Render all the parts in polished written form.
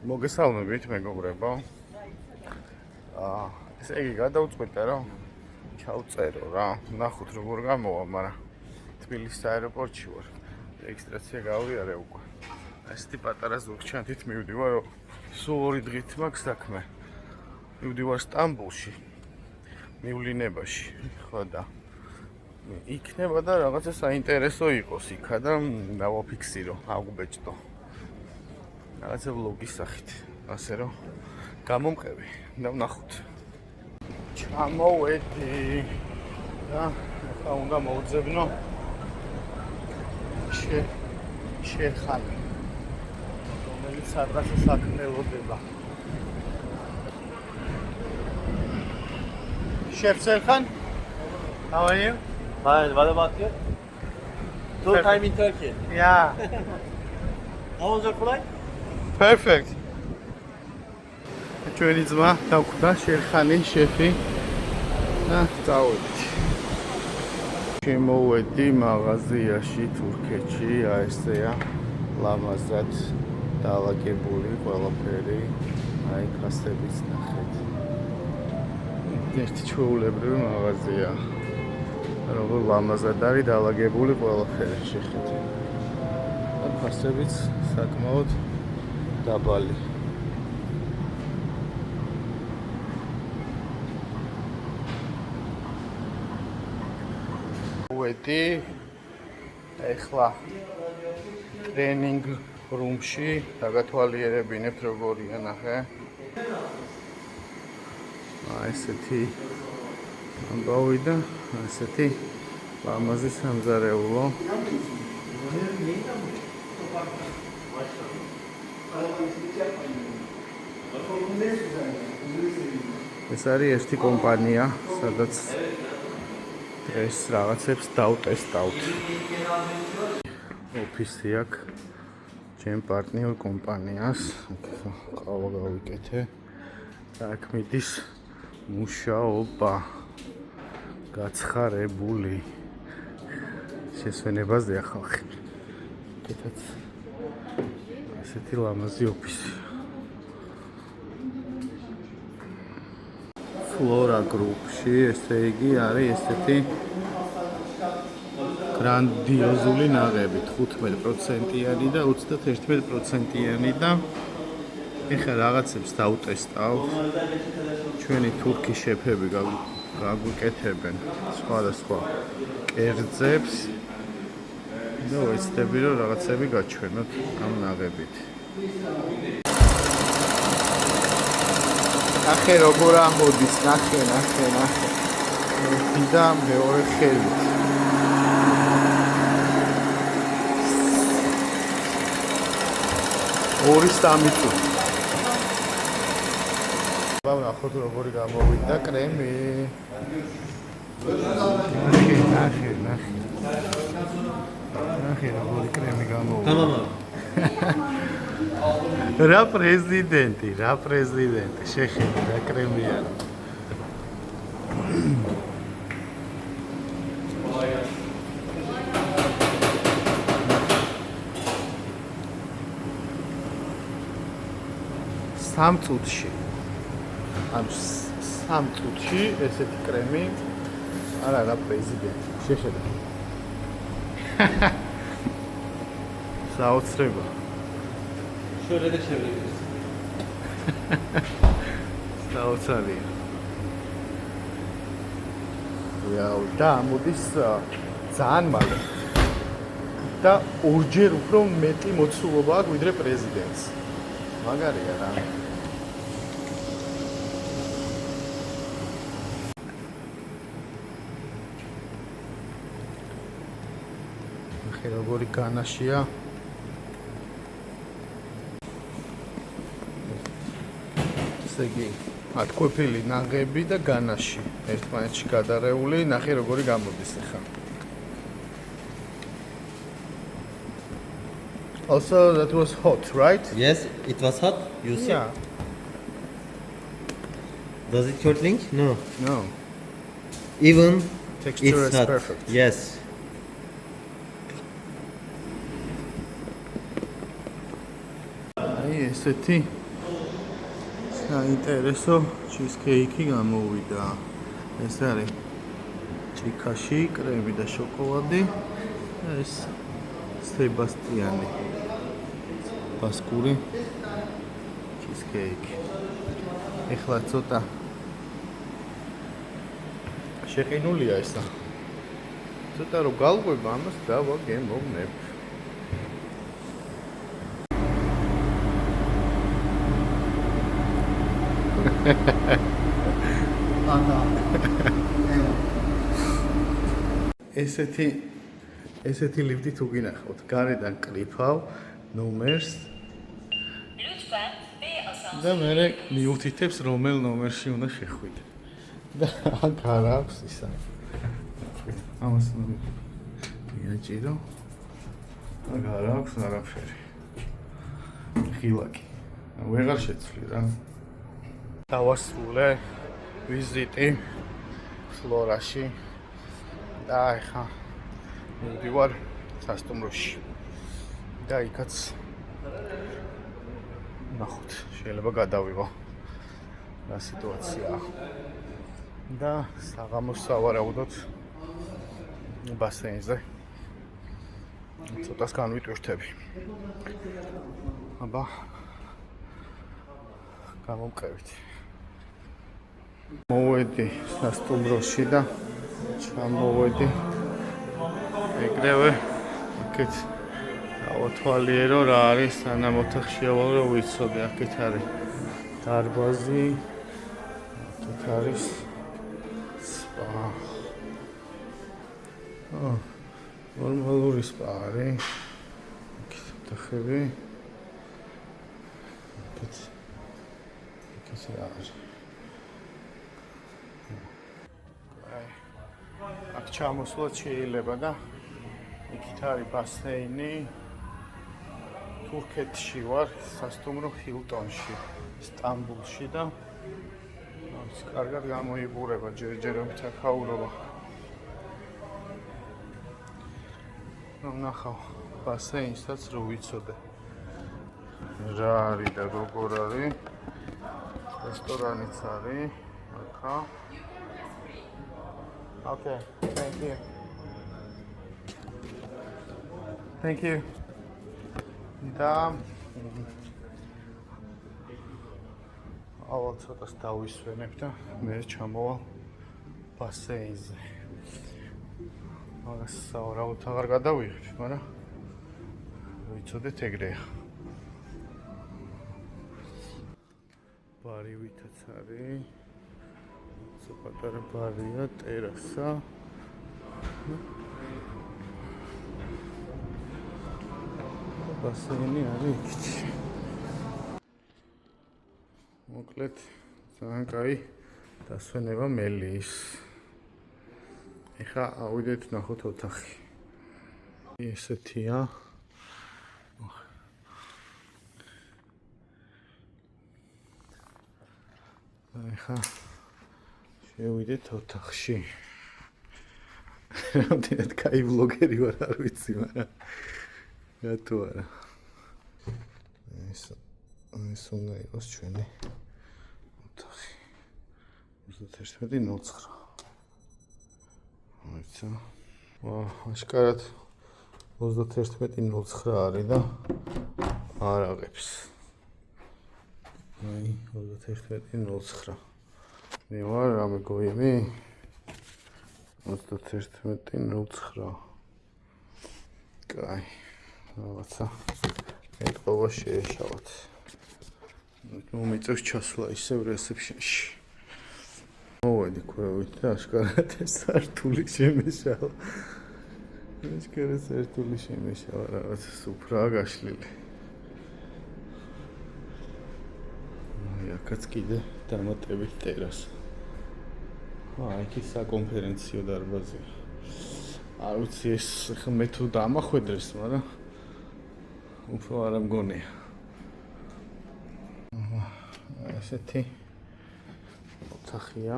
მოგესალმებით მეგობრებო. ესე იგი გადავწყვიტე რომ ჩავწერო რა. ნახოთ როგორ გამოვა, მაგრამ თბილისის აეროპორტში ვარ. რეგისტრაცია გავიარე უკვე. ესეთი პატარა ზურგჩანთით მივდივარ, რომ სულ 2 დღით მაქვს საქმე. მივდივარ სტამბოლში. მივლინებაში, ხო და იქნება და რაღაცა საინტერესო იყოს იქა და დავაფიქსირო, აღვბეჭდო. რაღაცა ვლოგის სახით, ასე რომ გამომყევი და ვნახოთ. ჩამოვედი და ახლა უნდა მოვძებნო შერხანი, რომელიც სადღაცა საქმელოდება. Chef Serkan, how are you? Fine, what about you? Tour time in Turkey. Yeah, How was your flight? perfect. ჩვენი ძმა დაგვდა შერხანი შეფი და წავედით. შემოვედი მაღაზიაში თურქეთში, ესეა ლამაზად დაალაგებული ყველაფერი, აი კასებიც ნახეთ. ერთი ჩვეულებრივი მაღაზია. როგორ ლამაზად არის დაალაგებული ყველაფერი, შეხედეთ. კასებიც საკმაოდ დაბალი. ვედი ეხლა ტრენინგ რუმში დაგათვალიერებინებ როგორია ნახე. ესეთი ამბავი და ესეთი ლამაზი სამზარეულო. ეს არის ერთი კომპანია, სადაც ეს რაღაცებს დავტესტავთ. ოფისი აქვს ჩემ პარტნიორ კომპანიას. ყავა გავიკეთე. აქ მიდის მუშაობა გაცხარებული. შესვენებაზეა ხალხი. კეთაც ასეთი ლამაზი ოფისი. Flora Group-ში, ესე იგი, არის ესეთი გრანდიოზული ნაღები, 15%-იანი და 31%-იანი და ეხლა რაღაცებს დავტესტავთ. ჩვენი თურქი შეფები გაგვიკეთებენ სხვადასხვა კერძებს და ვეცდები რომ რაღაცები გაჩვენოთ ამ ნაღებით. ნახე როგორ ამოდის, ნახე. ერთი და მეორე ხელით. ორი სამი წუთი. ნახოთ როგორი გამოვიდა კრემი. ნახე როგორი კრემი გამოვიდა. რა პრეზიდენტი, შეხედე რა კრემია. სამ წუთში. ამ 3 წუთში ესეთი კრემი არა პრეზიდენტი, შეხედე. საოცრება. შორედა შევლებს. საოცარია. და ამოდის ძალიან მალე. და ორჯერ უფრო მეტი მოცულობა აქვს ვიდრე პრეზიდენტს. მაგარია რა. ნახე როგორი განაშია. ესე იგი, ათკვეფილი ნაღები და განაში ერთმანეთში გადარეული, ნახე როგორი გამოდის ახლა. Also that was hot, right? Yes, it was hot. You see? Yeah. Does it curdling? No. No. Even Texture it's is hot. perfect. Yes. აი ესეთი საინტერესო ჩიზკეიკი გამოვიდა. ეს არის ჩიქაში, კრემი და შოკოლადი. ეს სებასტიანი ბასკური ჩიზკეიკი. ეხლა ცოტა შეყინულია ესა. ცოტა რომ გავყვება ამას დავაგემოვნებ. ესეთი ლიფტი თუ გინახავთ, გარედან კრიფავ ნომერს და მე მიუთითებს რომელ ნომერში უნდა შეხვიდე. და აქ არ აქვს ისა. ამას მიაჭირო. აქ არ აქვს არაფერი. ხილაკი. ვეღარ შეცვლი რა. დავასრულე ვიზიტი ფლორაში და ეხა მივდივარ სასტუმროში და იქაც ნახოთ, შეიძლება გადავიღო რა სიტუაციაა და საღამოს სავარაუდოდ ბასეინზე ცოტას განვიტვირთები. აბა გამომყევით. მოვედი სასტუმროში და ჩამოვედი ეგრევე აქეთ ავთვალიერო რა არის სანამ ოთახში ავალ რომ ვიცოდე. აქეთ არის დარბაზი, აქეთ არის სპა. ნორმალური სპა არის. აქეთ ოთახები. აქეთ რა არის. აქ ჩამოსვლა შეიძლება და იქით არის ბასეინი. თურქეთში ვარ, სასტუმრო ჰილტონში, სტამბულში და კარგად გამოიყურება, ჯერჯერობით აქაურობა. ნახავ ბასეინსაც რო ვიცოდე. რა არის და როგორ არის. რესტორანიც არის აქა. Okay, thank you. Thank you. და ავალ ცოტას დავისვენებ და მე ჩამოვალ ბასეინზე. მაგას სავარაუდოდ აღარ გადავიღებ, მაგრამ ვიცოდეთ ეგრეა. ბარი ვითაც არის. პატარა ბარია, ტერასა. ბასეინი არის იქით. მოკლედ, ძალიან კაი დასვენება მელის. ეხლა ავიდეთ ნახოთ ოთახი. ესეთია. ეხლა შევიდეთ ოთახში. რამდენად კაი ვლოგერი ვარ არ ვიცი, მაგრამ რატო არა. ეს უნდა იყოს ჩვენი ოთახი. 31:09. მოიცა. აშკარად 31:09 არის და არ აღებს. აი 31:09. მე ვარ რამე გოიმი 31:09. კაი, რაღაცა ეთყობა შეეშალოთ. მომიწევს ჩასვლა ისევ რეცეპშენში. მოვედი ქვევით და აშკარად ეს სართული შემეშალა. აშკარად სართული შემეშალა, რაღაც სუფრაა გაშლილი. აი, აქაც კიდე დამატებით ტერასა. აქ ის საკონფერენციო დარბაზია. არ ვიცი ეს მე თუ დამახვედრეს, მაგრამ უფრო არ მგონია. ესეთი ოთახია.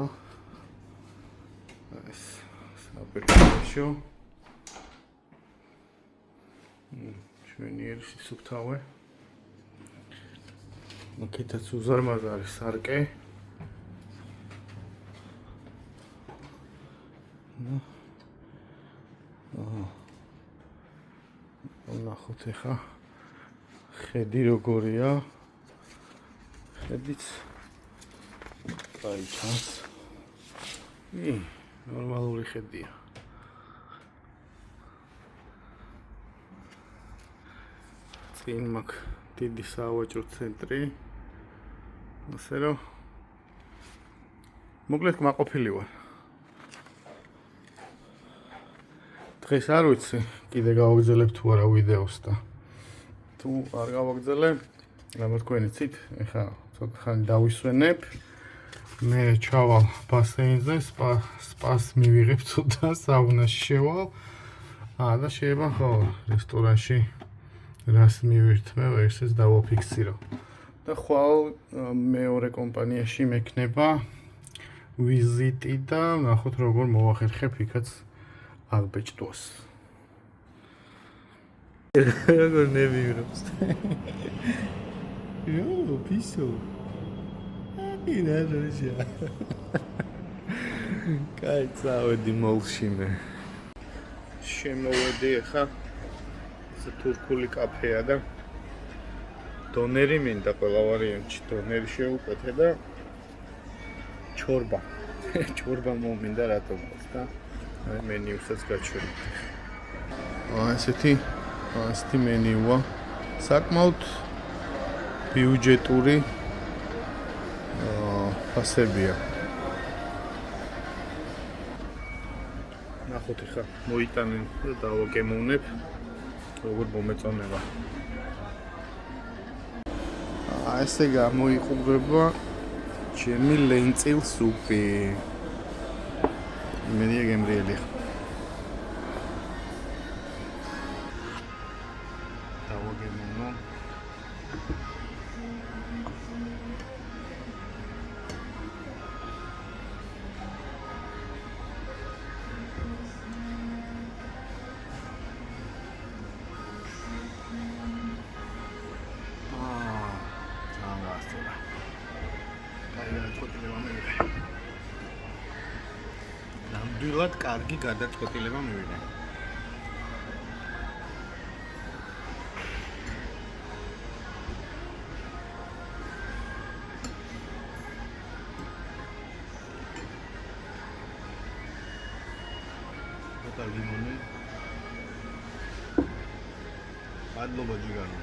ეს საპერკაშო. ჩვენი სუფთავე. აქეთაც უზარმაზარი სარკე. ნახოთ ახლა ხედი როგორია. ხედიც გაიჩანს. ნორმალური ხედია. წინ მაქვს დიდი სავაჭრო ცენტრი. ასე რომ მოკლედ კმაყოფილი ვარ. დღეს არ ვიცი, კიდე გავაგზელებ თუ არა ვიდეოს და თუ არ გავაგზელე, რა თქვენ იცით, ეხლა ცოტა ხანი დავისვენებ. მე ჩავალ ბასეინზე, სპას მივიღებ ცოტა, საუნაში შევალ. და შეიძლება ხო რესტორანში რას მივირთმევ, ესეც დავაფიქსირო. და ხვალ მეორე კომპანიაში მექნება ვიზიტი და ნახოთ როგორ მოვახერხებ იქაც აღბეჭდოს. როგორ ნებივრობს. იო, პისო. ირა როჟა. კაი, წავედი მოლში მე. შემოვედი ახლა ეს თურქული კაფეა და დონერი მინდა ყველა ვარიანტში დონერი შევუკეთე და ჩორბა. ჩორბა მომინდა რატომაც და აი მენიუსაც გაჩვენე. ესეთი მენიუა. საკმაოდ ბიუჯეტური ფასებია. ნახოთ ახლა მოიტანე და დავაგემოვნებ როგორ მომეწონება. ესე გამოიყურება ჩემი ლენწილ სუპი. იმედია გემრიელი. დავაგემოვნო. ნამდვილად კარგი გადაწყვეტილება მივიღე. და ლიმონი. მადლობა ჯიგანო.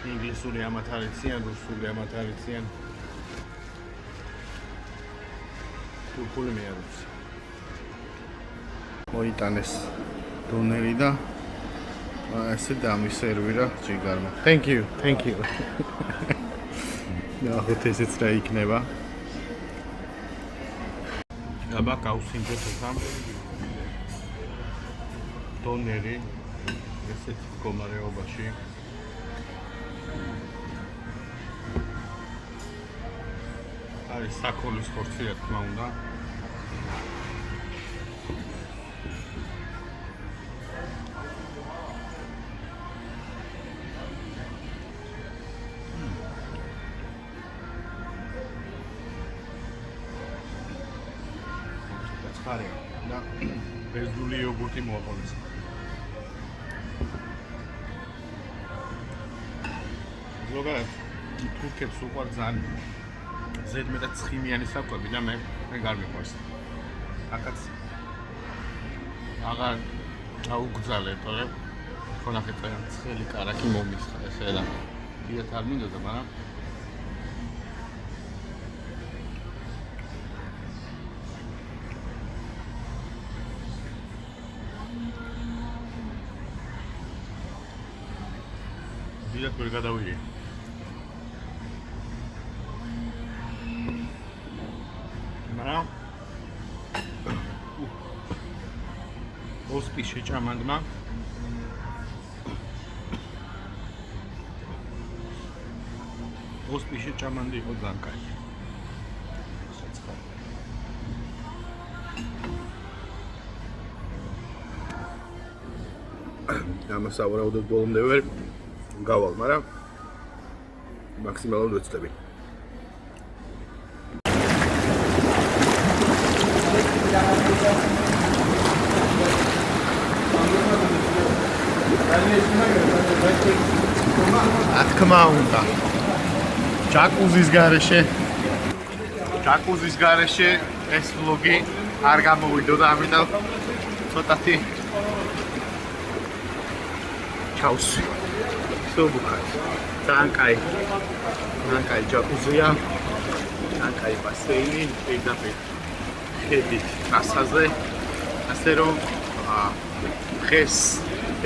ინგლისური ამათ არიციან, რუსული ამათ არიციან. თურქული მე არ ვიცი. მოიტანეს დონერი და ესე დამისერვირა ჯიგარმა. Thank you. ნახოთ ესეც რა იქნება. აბა გავსინჯოთ ახლა დონერი ესეთ მდგომარეობაში. არის საქონლის ხორცი, რა თქმა უნდა. და ბერძნული იოგურტი მოაყოლეს. ზოგადად თურქებს უყვართ ძალიან ზედმეტად ცხიმიანი საკვები და მე არ მიყვარს. აქაც აღარ აუგზალე, თორემ ხო ნახეთ ცხელი კარაკი მომისხა ესე და დიდად არ მინდოდა, მაგრამ დიდად ვერ გადავიღე. მაგრამ ოსპის შეჭამანდმა ოსპის შეჭამანდი იყო ძალიან კაი. ამას ავარაუდოდ ბოლომდე ვერ გავალ, მაგრამ მაქსიმალურად ვეცდები. ათქმა უნდა. ჯაკუზის გარეშე ეს ვლოგი არ გამოვიდო და ამიტომ ცოტათი ჩავსვი. სუბუქად. ძალიან კაი ჯაკუზია. ძალიან კაი ბასეინი, პირდაპირ ხედით ტრასაზე. ასე რომ დღეს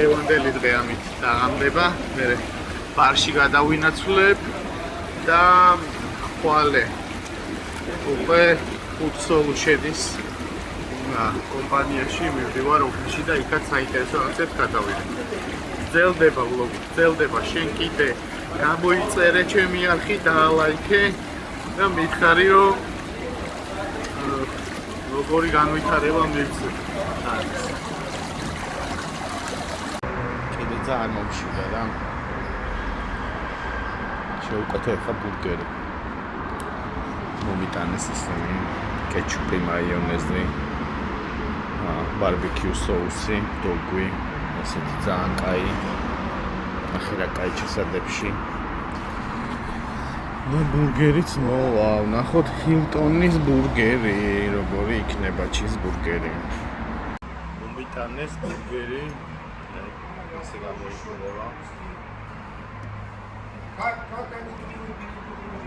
ევანდელი დღე ამით დაღამდება. მე ბარში გადავინაცვლებ და ხვალე უკვე ფუტსოლ შედის კომპანიაში მივდივარ ოფისში და იქაც საინტერესო რაღაცებს გადავიდე. გრძელდება ვლოგი, გრძელდება. შენ კიდე გამოიწერე ჩემი არხი, დაალაიქე და მითხარი რომ როგორი განვითარება მივცე. კიდე ძალიან მომშვიდა რა. შევუკეთე ხა ბურგერი. მომიტანეს ისინი კეჩუპი, მაიონეზი, ბარბეკიუ соуსი, დოგვი, ესეთი ძალიან კაი. ახლა რა კაი ჩასადებში. და ბურგერიც მოვა, ნახოთ ჰილტონის ბურგერი, როგორი იქნება ჩიზბურგერი. მომიტანეს ბურგერი, ასე გამოიხურება.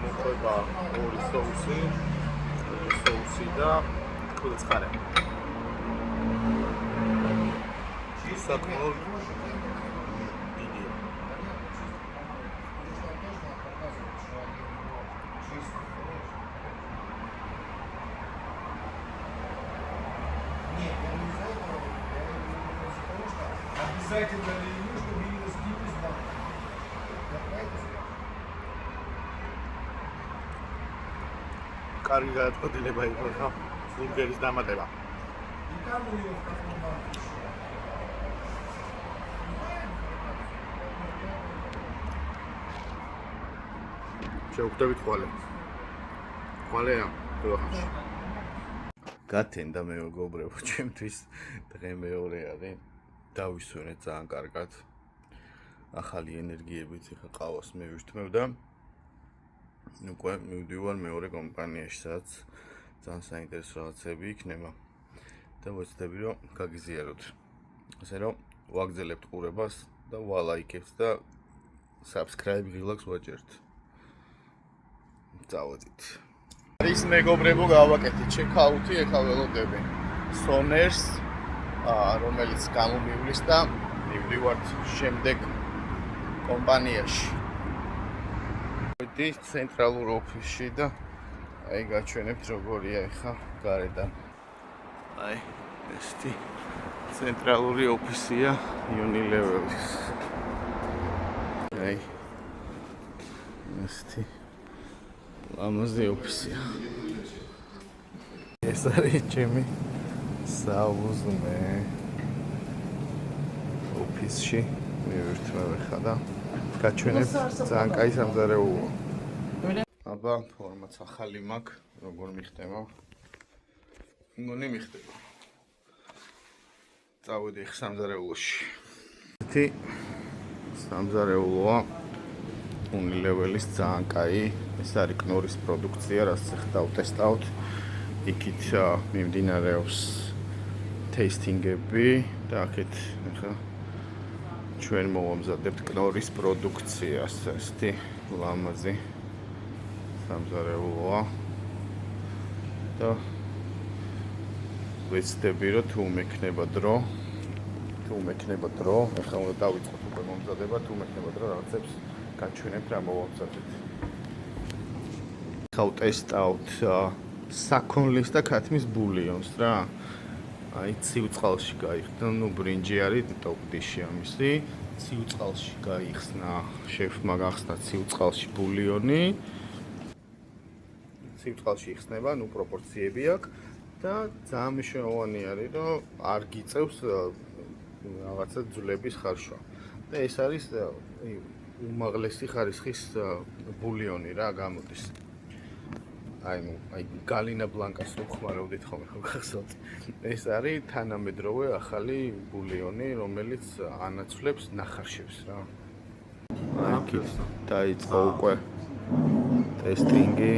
მოხდება ორი соуსი და კულიცხარე. საკმაოდ დიდია. Обязательно ли нужно видно скинуть там? კარგი გადაწყვეტილება იყო რა ბურგერის დამატება. შევხვდებით ხვალე. ხვალეა ხალხში. გათენდა მეგობრებო, ჩემთვის დღე მეორე არის. დავისვენე ძალიან კარგად. ახალი ენერგიებით ხა ყავას მევირთმევ და უკვე მივდივარ მეორე კომპანიაში, სადაც ძალიან საინტერესო რაღაცები იქნება და ვეცდები რომ გაგიზიაროთ. ასე რომ ვაგრძელებთ ყურებას და ვალაიქებთ და subscribe ღილაკს ვაჭერთ. წავედით. არის მეგობრებო, გავაკეთეთ ჩეკაუთი, ეხლა ველოდები Soners, რომელიც გამომივლის და მივდივართ შემდეგ კომპანიაში. ვედი ცენტრალურ ოფისში და აი გაჩვენებთ როგორია ეხლა გარედან. აი ესეთი ცენტრალური ოფისია Unilever-ის. აი ესეთი ლამაზი ოფისია. ეს არის ჩემი საუზმე ოფისში მივირთმევ ხა და გაჩვენებ ძალიან კაი სამზარეულოა. აბა ფორმაც ახალი მაქვს, როგორ მიხდება? მგონი მიხდება. წავედი ხ სამზარეულოში. ესეთი სამზარეულოა Unilever-ის ძალიან კაი. ეს არის კნორის პროდუქცია, რაც ახლა დავტესტავთ. იქით მიმდინარეობს ტესტინგები და აქეთ ახლა ჩვენ მოვამზადებთ კნორის პროდუქციას. ესეთი ლამაზი სამზარეულოა და ვეცდები რომ თუ მექნება დრო, ახლა უნდა დავიწყოთ უკვე მომზადება, თუ მექნება დრო რაღაცებს გაჩვენებთ რა მოვამზადეთ. ახლა ვტესტავთ საქონლის და ქათმის ბულიონს რა. აი ციუწყალში გაიხსნა, ნუ ბრინჯი არის ტოპ დიში ამისი. ციუწყალში გაიხსნა, შეფმა გახსნა ციუწყალში ბულიონი. ციუწყალში იხსნება, ნუ პროპორციები აქვს და ძალიან მნიშვნელოვანი არის, რომ არ გიწევს რაღაცა ძვლების ხარშვა. და ეს არის უმაღლესი ხარისხის ბულიონი რა გამოდის. აი გალინა ბლანკას უხმარავდით ხოლმე ხო გახსოვთ? ეს არის თანამედროვე ახალი ბულიონი, რომელიც ანაცვლებს ნახარშებს რა. აი დაიწყო უკვე ტესტინგი.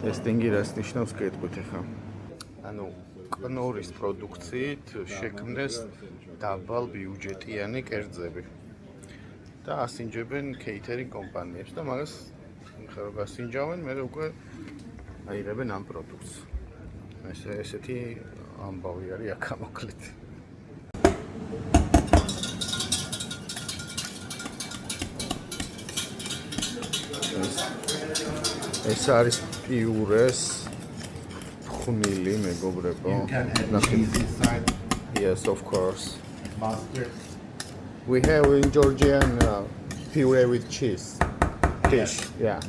ტესტინგი რას ნიშნავს გეტყვით ახლა? ანუ კნორის პროდუქციით შექმნეს დაბალ ბიუჯეტიანი კერძები. და ასინჯებენ кейთერინგ კომპანიებს და მაგას ხარო გასინჯავენ, მე უკვე აიღებენ ამ პროდუქტს. ესეთი ამბავი არის აქ ამოკლით. ეს არის პიურეს ხუნილი, მეგობრებო. Yes, of course. Mustard. We have in Georgian puree with cheese. Dish, yeah.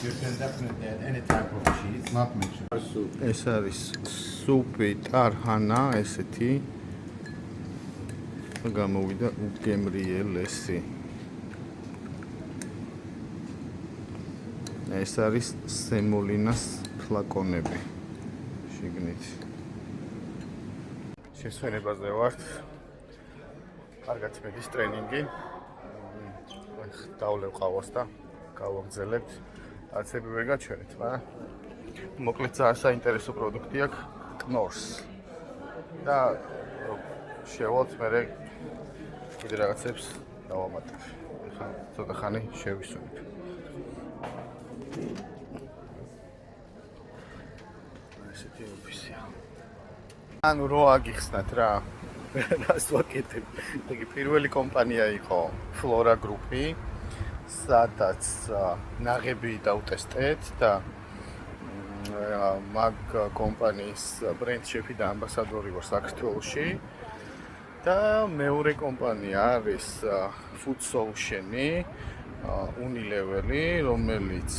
You can definitely add any type of cheese. Not mixture. ეს არის სუპი ტარჰანა, ესეთი. გამოვიდა უგემრიელესი. ეს არის სემოლინას ფლაკონები. შიგნით. შესვენებაზე ვართ. კარგად მედის ტრენინგი. დავლევ ყავას და გავაგზავნებთ. აცები ვერ გაჩვენეთ, მაგრამ მოკლედ ძალიან საინტერესო პროდუქტი აქვს კნორს. და შევალთ მე კიდე რაღაცებს დავამატებ. ხა ცოტა ხანი შევისუნებ. ესეთი ოფისია. ანუ რო აგიხსნათ რა. რას ვაკეთებ? იგი პირველი კომპანია იყო Flora Group-ი, სადაც ნაღები დავტესტეთ და მაგ კომპანიის ბრენდ შეფი და ამბასადორი ვარ საქართველოში. და მეორე კომპანია არის Food Solution-ი, Unilever-ი, რომელიც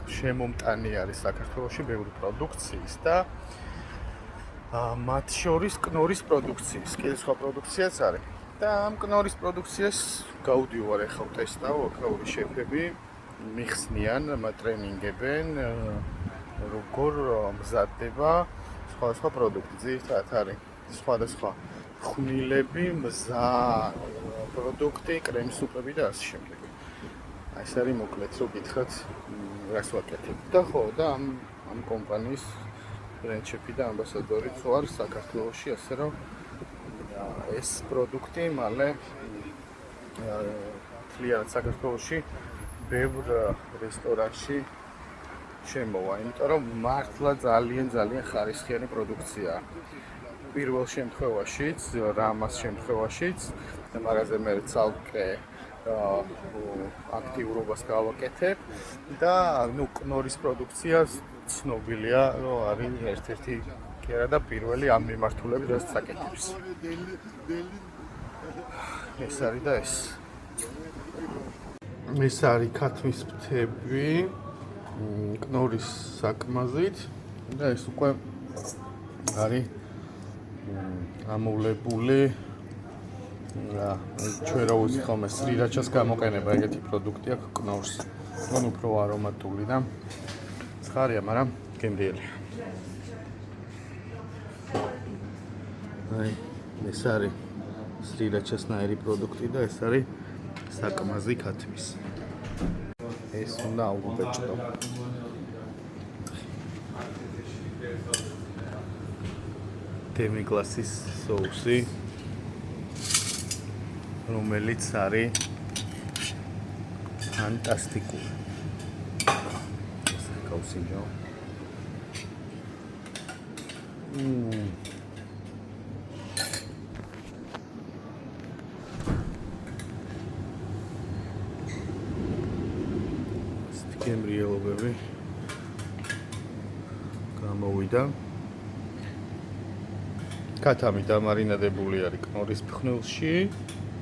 შემომტანი არის საქართველოში ბევრი პროდუქციის და მათ შორის კნორის პროდუქციის, კიდევ სხვა პროდუქციაც არის. და ამ კნორის პროდუქციას გავდივარ ახლა ვტესტავ, აქაური შეფები მიხსნიან, მატრენინგებენ, როგორ მზადდება სხვადასხვა პროდუქტი. ძირითადად არის სხვადასხვა ხვნილები, მზა პროდუქტი, კრემსუპები და ასე შემდეგ. ეს არის მოკლედ რო გითხრათ, რას ვაკეთებ. და ხო, და ამ კომპანიის ბრენდ შეფი და ამბასადორიც ვარ საქართველოში, ასე რომ ეს პროდუქტი მალე თლიანად საქართველოში ბევრ რესტორანში შემოვა, იმიტომ რომ მართლა ძალიან ხარისხიანი პროდუქციაა. პირველ შემთხვევაშიც, რამას შემთხვევაშიც და მაგაზე მე ცალკე აქტიურობას გავაკეთებ და ნუ კნორის პროდუქცია ცნობილია, რომ არის ერთ-ერთი კი არა და პირველი ამ მიმართულებით რაც საკეთებს. ეს არის და ეს. ეს არის ქათმის ფრთები კნორის საკმაზით და ეს უკვე არის ამოვლებული ჩვენ რა ვიცი ხოლმე სრირაჩას გამოყენება ეგეთი პროდუქტი აქვს კნორს. ნუ უფრო არომატული და ცხარია, მაგრამ გემრიელია. აი, ეს არის სრირაჩასნაირი პროდუქტი და ეს არის საკმაზი ქათმის. ეს უნდა აუგებჭდო. დემიგლასის соуსი, რომელიც არის ფანტასტიკური. ეს გავსინჯავ. გემრიელობები გამოვიდა. ქათამი დამარინადებული არის კნორის ფხნილში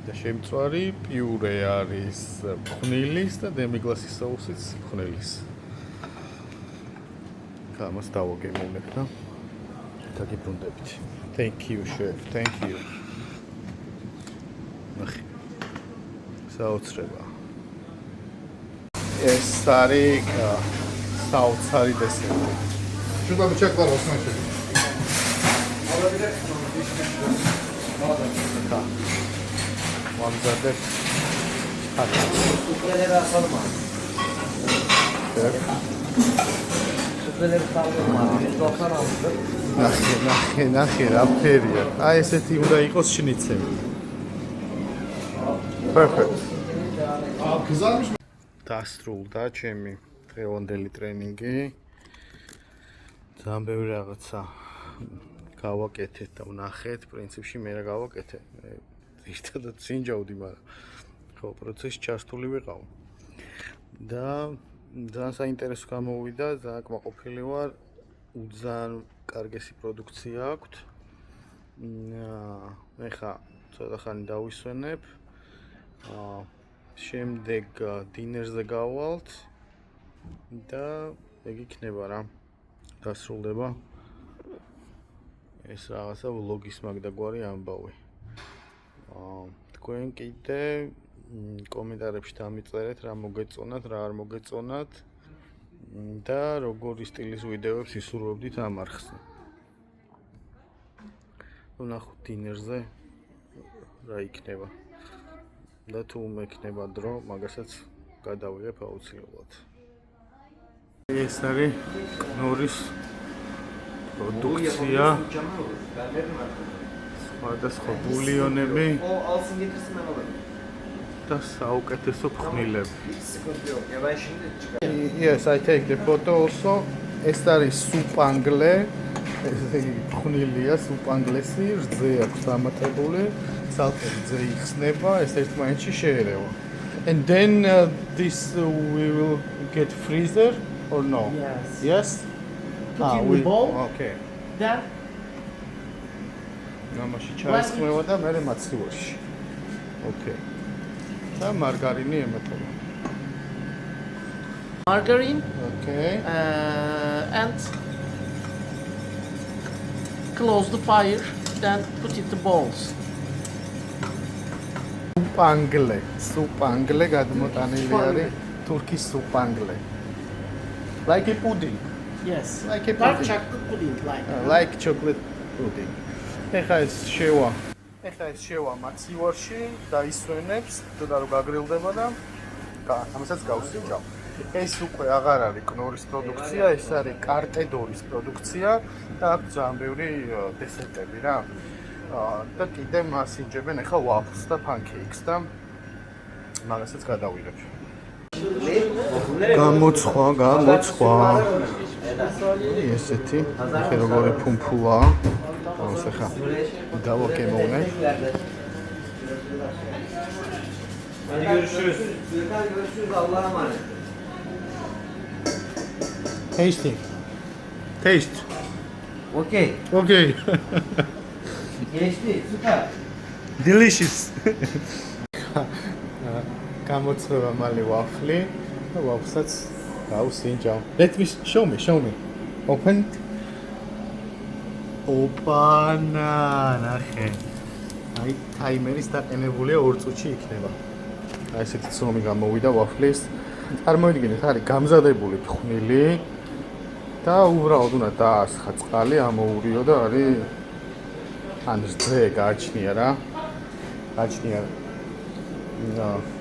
და შემწვარი პიურე არის ფხნილის და დემიგლასის соусიც ფხნილის. გამოს დავაგემოვნებ და დაგიბრუნდებით. Thank you, chef. Thank you. საოცრება. ეს არის საოცარი დესერტი. Что там чек ларос начали? ვამზადებ სუფრელერა ხალმა. სუფრელერა ხალმა. ეს დოხარ ამბობ. ნახე რა ფერია. აი ესეთი უნდა იყოს შნიცელი. Perfect. Кызармыш? დასრულდა ჩემი დღევანდელი ტრენინგი. ძალიან ბევრი რაღაცა გავაკეთეთ და ვნახეთ, პრინციპში მე რა გავაკეთე. ერთადაც სინჯავდი, მაგრამ ხო პროცესში ჩართული ვიყავ. და ძალიან საინტერესო გამოვიდა, ძალიან კმაყოფილი ვარ. ძალიან კარგესი პროდუქცია აქვთ. ეხა ცოტა ხანი დავისვენებ. შემდეგ დინერზე გავალთ და ეგ იქნება რა. დასრულდება ეს რაღაცა ვლოგის მაგდაგვარი ამბავი. თქვენ კიდე კომენტარებში დამიწერეთ რა მოგეწონათ, რა არ მოგეწონათ და როგორი სტილის ვიდეოებს ისურვებდით ამ არხს. ვნახოთ დინერზე რა იქნება. და თუ მექნება დრო, მაგასაც გადავიღებ აუცილებლად. ეს არის კნორის პროდუქცია. სხვადასხვა ბულიონები და საუკეთესო ფხვნილები. Yes, I take the photo also. ეს არის სუპანგლე. ეს ფხვნილია, სუპანგლესი, რძე აქვს დამატებული. ცალკე რძე იხსნება, ეს ერთმანეთში შეერევა. And then this we will get freezer or no? Yes. Yes? Put in the bowl. Okay. Then ნამაში ჩაისხმევა და მე მაცივარში. Okay. და მარგარინი ემატება. margarine Okay. and close the fire. Then put it the bowls. სუპანგლე გადმოტანილი არის თურქის სუპანგლე. Like a pudding. Yes. Like a dark pudding. chocolate pudding like. Like chocolate pudding. ეხა ეს შევა მაცივარში და ისვენებს, თუნდაც რომ გაგრილდება და ამასაც გავსინჯავ. ეს უკვე აღარ არის კნორის პროდუქცია, ეს არის კარტედორის პროდუქცია და აქვს ძალიან ბევრი დესერტები რა. და კიდე მასინჯებენ ეხა ვაფლს და ფანკეიქს და მაგასაც გადავიღებ. გამოცხვა. ესეთი, ეხა როგორი ფუმფულაა. ამას ეხა დავაკემოვნე. Görüşürüz. Allah'a emanet. Taste. Okay. Okay. Geçti. Süper. Delicious. გამოცხება მალე ვაფლი და ვაფლსაც გავსინჯავ. Let me show me. Open. ოპანა, ნახე. აი ტაიმერის დაყენებულია 2 წუთში იქნება. აი ესეთი ცნობი გამოვიდა ვაფლის. წარმოიდგინეთ, არის გამზადებული ფხვნილი და უბრალოდ უნდა დაასხა წყალი, ამოურიო და არის ან რძე გააჩნია რა. გააჩნია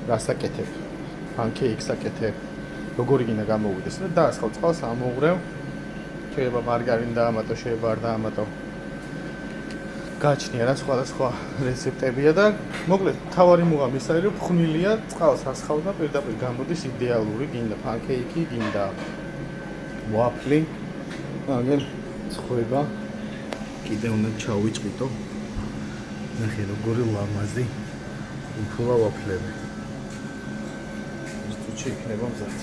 გასაკეთებ. პანკეიქს აკეთებ. როგორი გინდა გამოვიდეს და დაასხავ წყალს, ამოურევ. შეიძლება მარგარინი დაამატო, შეიძლება არ დაამატო. გააჩნია რა სხვადასხვა რეცეპტებია და მოკლედ თავარი მუღამი ის არის რომ ფხვნილია, წყალს ასხავ და პირდაპირ გამოდის იდეალური, გინდა პანკეიკი, გინდა ვაფლი. აგერ ცხება. კიდე უნდა ჩავიჭყიდო. ნახე როგორი ლამაზი უფლა ვაფლები. ეს თუ შეიძლება მზად.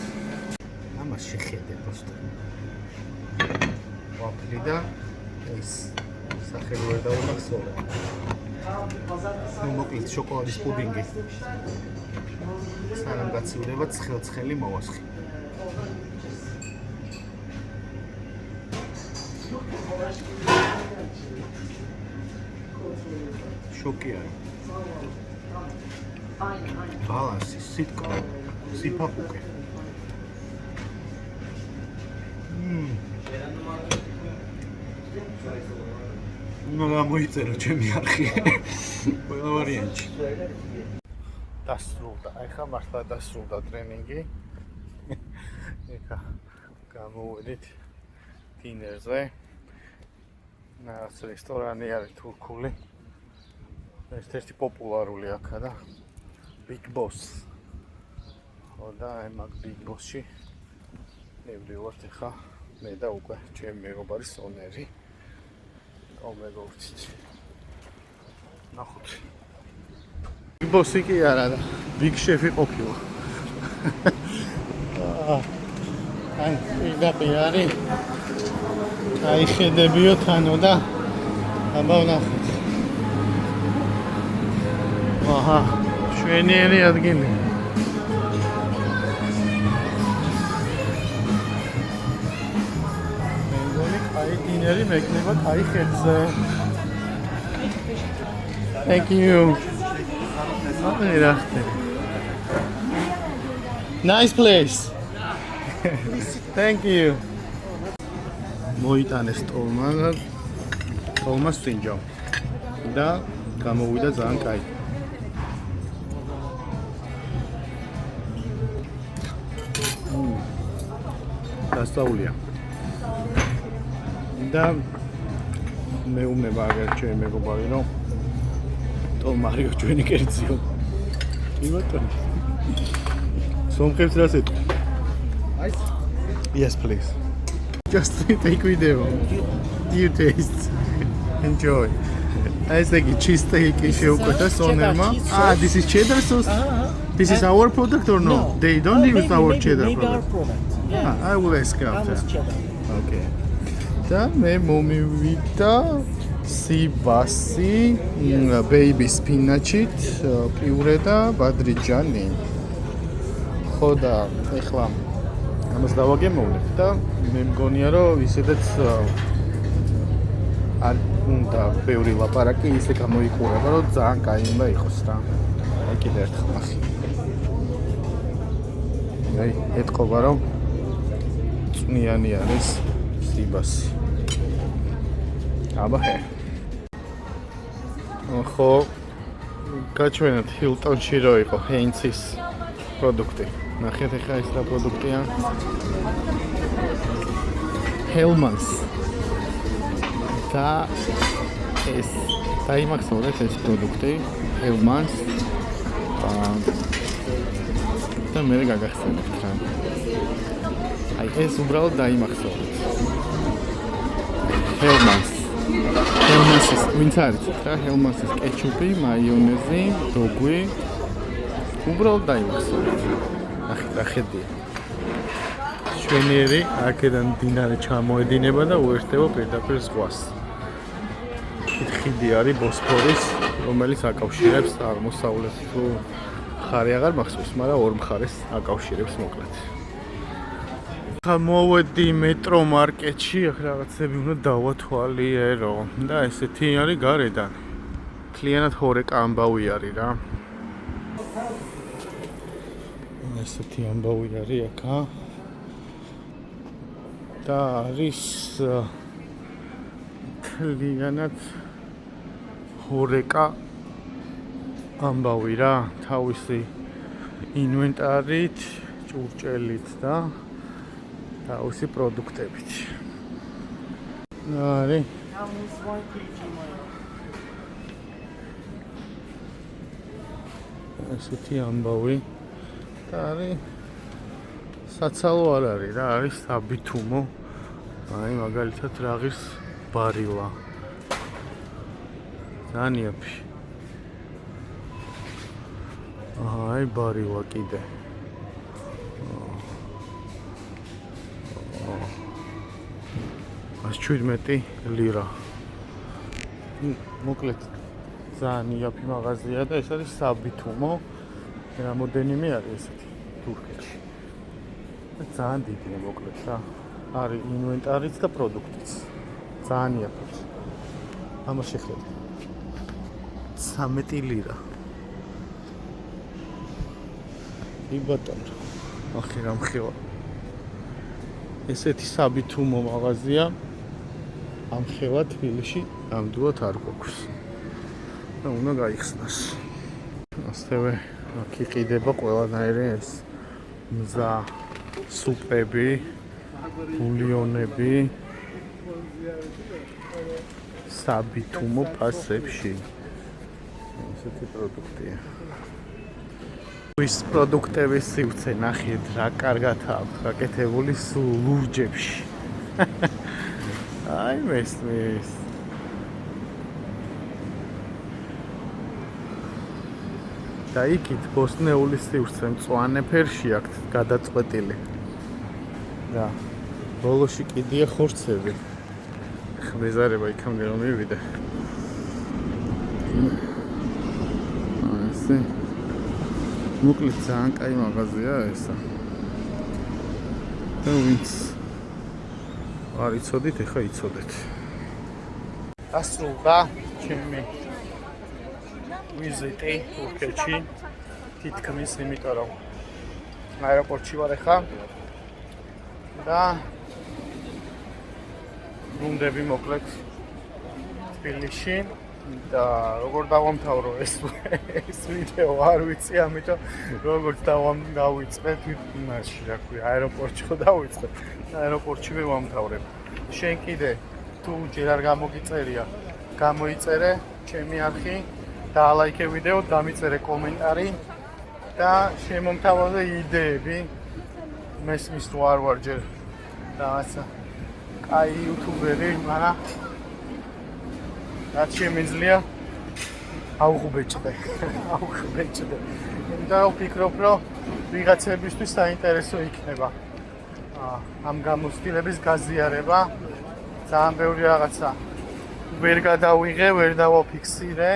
ამას შეხედე просто. ვაფლი და ეს სახელი ვერ დავუმახსოვრე. მოკლედ შოკოლადის პუდინგი. სანამ გაცივდება ცხელ-ცხელი მოვასხი. შოკი არის. ბალანსი, სიტკვა, სიფაფუკე. გამოიწერო ჩემი არხი. ყველა ვარიანტში. დასრულდა. ეხლა მართლა დასრულდა ტრენინგი. ეხლა გამოვედით დინერზე. რესტორანი არის თურქული. ერთ-ერთი პოპულარული აქა და Big Boss. და მაგ Big Boss-ში მივდივართ ეხლა მე და უკვე ჩემი მეგობარი სონერი. მეგობრით. ნახოთ. Big Boss-ი კი არა და Big Chef-ი ყოფილა. აი, პირდაპირ არის. აი ხედებიო თანო და აბა ვნახოთ. აჰა, შვენიერი ადგილი. მეგონი კაი დინერი მექნება კაი ხედზე. Thank you. Nice place. Thank you. მოიტანეს ტოლმას წინჯა და გამოვიდა ძალიან კაი. დასწაულია. და მე უმნება აგერ ჩემი მეგობარი რომ ტოლმარიო ჩვენი კერძიო. კი ბატონო. სომხებს რა სიტყვა? Yes, please. Just take video. You taste. Enjoy. As the cheese steak is sheukota sonerma. This is cheddar sauce. This is our product or no? They don't use our cheddar product. I will ask after. Okay. და მე მომივიდა სიბასი, baby spinach-ით, პიურე და ბადრიჯანი. ხო და ეხლა ამას დავაგემოვნებ და მე მგონია რომ ისედაც არ უნდა ბევრი ლაპარაკი ისე გამოიყურება რომ ძალიან კაი უნდა იყოს რა. აი კიდე ერთხელ ნახე. აი ეთყობა რომ წვნიანი არის სიბასი. აბა ჰე. ხო გაჩვენეთ ჰილტონში რო იყო ჰეინცის პროდუქტი. ნახეთ ახლა ეს რა პროდუქტია. ჰელმანს. და ეს დაიმახსოვრეთ ეს პროდუქტი ჰელმანს. და მე გაგახსენებთ რა. აი ეს უბრალოდ დაიმახსოვრეთ. ჰელმანს. ჰელმანსის ვინც არის რა ჰელმანსის კეჩუპი, მაიონეზი, დოგვი. უბრალოდ დაიმახსოვრეთ. ახედია. შვენიერი აქედან დინარე ჩამოედინება და უერთდება პირდაპირ ზღვას. ხიდი არის ბოსფორის, რომელიც აკავშირებს აღმოსავლეთ თუ მხარე აღარ მახსოვს, მაგრამ ორ მხარეს აკავშირებს მოკლედ. ხა მოვედი მეტრო მარკეტში, ახლა რაღაცები უნდა დავათვალიერო და ესეთი არის გარედან. მთლიანად ჰორეკა ამბავი არის რა. ესეთი ამბავი არის აქა და არის მთლიანად ჰორეკა ამბავი რა თავისი ინვენტარით, ჭურჭელით და თავისი პროდუქტებით. არის ესეთი ამბავი და არის საცალო არ არის რა, არის საბითუმო. აი მაგალითად რაღის ბარილა. ძალიან იაფი. აი ბარილა კიდე. ას 17 ლირა. მოკლედ ძალიან იაფი მაღაზია და ეს არის საბითუმო. რამოდენიმე არის ესეთი თურქეთში. ძალიან დიდია მოკლედ რა. არის ინვენტარიც და პროდუქტიც. ძალიან იაფი. ამას შეხედე. 13 ლირა. კი ბატონო. ახი რა მხევა. ესეთი საბითუმო მაღაზია ამ ხევა თბილისში ნამდვილად არ გვაქვს. და უნდა გაიხსნას. ასევე აქ იყიდება ყველანაირი ეს მზა სუპები, ბულიონები საბითუმო ფასებში. ესეთი პროდუქტია. ის პროდუქტების სივრცე ნახეთ რა კარგად აქვს გაკეთებული სულ ლურჯებში. აი მესმის. და იქით ბოსნეულის სივრცე მწვანე ფერში აქვს გადაწყვეტილი. და ბოლოში კიდია ხორცები. ხმეზარება იქამდე რომ მივიდე. ასე. მოკლედ ძალიან კაი მაღაზია ესა. და ვინც არ იცოდით, ეხა იცოდეთ. ასრულდა ჩემი ვიზიტი თურქეთში. თითქმის იმიტომ რომ აეროპორტში ვარ ეხა და გუნდები მოკლედ თბილისში და როგორ დავამთავრო ეს ვიდეო არ ვიცი, ამიტომ როგორც დავიწყეთ იმაში, რა ქვია, აეროპორტში ხო დავიწყეთ. აეროპორტშივე ვამთავრებ. შენ კიდე თუ ჯერ არ გამოგიწერია, გამოიწერე ჩემი არხი, დაალაიქე ვიდეო, დამიწერე კომენტარი და შემომთავაზე იდეები. მესმის თუ არ ვარ ჯერ რაღაცა კაი იუთუბერი, მაგრამ რაც შემიძლია აუღბეჭდე. იმიტომ რომ ვფიქრობ, რომ ვიღაცებისთვის საინტერესო იქნება ამ გამოცდილების გაზიარება. ძალიან ბევრი რაღაცა ვერ გადავიღე, ვერ დავაფიქსირე,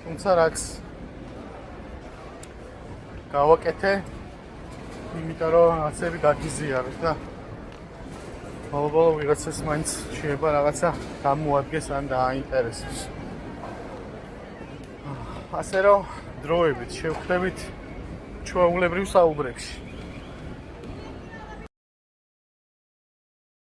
თუმცა რაც გავაკეთე, იმიტომ რომ რაღაცები გაგიზიარებ და ბოლო ვიღაცას მაინც შეიძლება რაღაცა გამოადგეს ან დააინტერესოს. ასე რომ დროებით შევხვდებით ჩვეულებრივ საუბრებში.